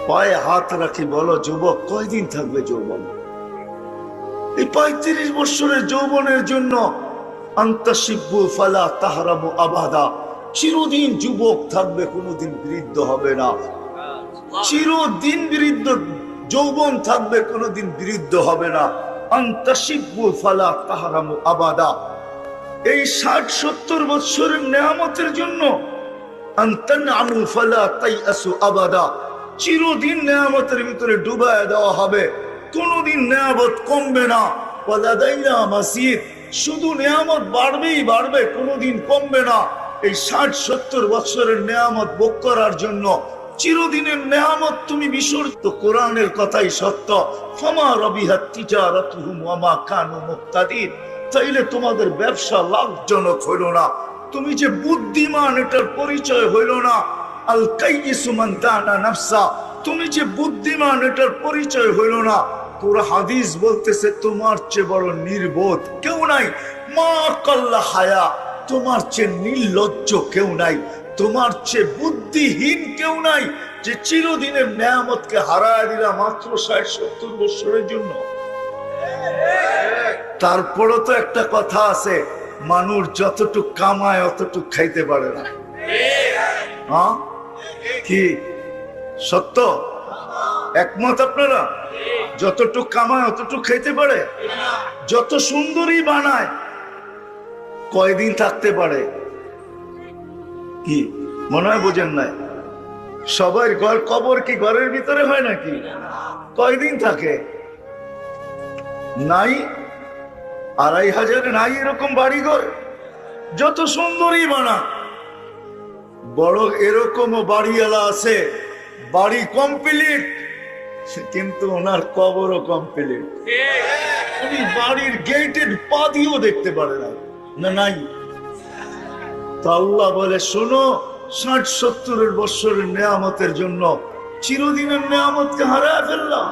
পায়ে হাত রাখি, বলো যুবক কয়দিন থাকবে যৌবন? এই 35 বছরের যৌবনের জন্য আন্তাশিব্বু ফালা তাহরামু আবাদা, চিরদিন যুবক থাকবে, কোনোদিন বৃদ্ধ হবে না। চিরদিন বৃদ্ধ যৌবন থাকবে, কোনোদিন বৃদ্ধ হবে না। আন্তাশিব্বু ফালা তাহরামু আবাদা, এই 60-70 বছরের নেয়ামতের জন্য আনতানআমু ফালা তাইআসু আবাদা, চিরদিন নেয়ামতের ভিতরে ডুবায় দেওয়া হবে, কোনোদিন নেয়ামত কমবে না। ওয়ালাদাইনা মাসিদ, শুধু নেয়ামত বাড়বেই বাড়বে, কোনোদিন কমবে না। এই 60-70 বছরের নেয়ামত ভোগ করার জন্য চিরদিনের নেয়ামত তুমি বিসর্জিত। কোরআনের কথাই সত্য, ফামা রবিহাত তিজারাতুহুম ওয়া মা কানু মুক্তাদিন, তাইলে তোমাদের ব্যবসা লাভজনক হইল না, তুমি যে বুদ্ধিমান এটার পরিচয় হইল না। আল কাইয়িসু মান দানা নাফসা, তুমি যে বুদ্ধিমান এটার পরিচয় হইল না। পুরো হাদিস বলতেছে তোমার চেয়ে বড় নির্বোধ কেউ নাই। মা কাল্লা হায়া, তোমার চেয়ে নির্লজ্জ কেউ নাই, তোমার চেয়ে বুদ্ধিহীন কেউ নাই, যে চিরদিনের নেয়ামতকে হারায় দিলা মাত্র 60-70 বছরের জন্য। তারপরও তো একটা কথা আছে, মানুষ যতটুক কামায় অতটুক খাইতে পারে না। হ্যাঁ কি সত্য? একমত আপনারা? যতটুক কামায় অতটুক খাইতে পারে? যত সুন্দরী বানায় কয়দিন থাকতে পারে? কি মনে হয় বোঝেন নাই? সবার ঘর কবর কি ঘরের ভিতরে হয় নাকি? কয়দিন থাকে? নাই 2500 নাই এরকম বাড়ি ঘর। যত সুন্দরী বানা, বড় এরকমও বাড়িওয়ালা আছে, বাড়ি কমপ্লিট কিন্তু ওনার কবরও কমপ্লিট। উনি বাড়ির গেটের পা দিয়েও দেখতে পারে না, না নাই। তো আল্লাহ বলে শোনো, 60-70 বছরের নেয়ামতের জন্য চিরদিনের নেয়ামতকে হারায় ফেললাম।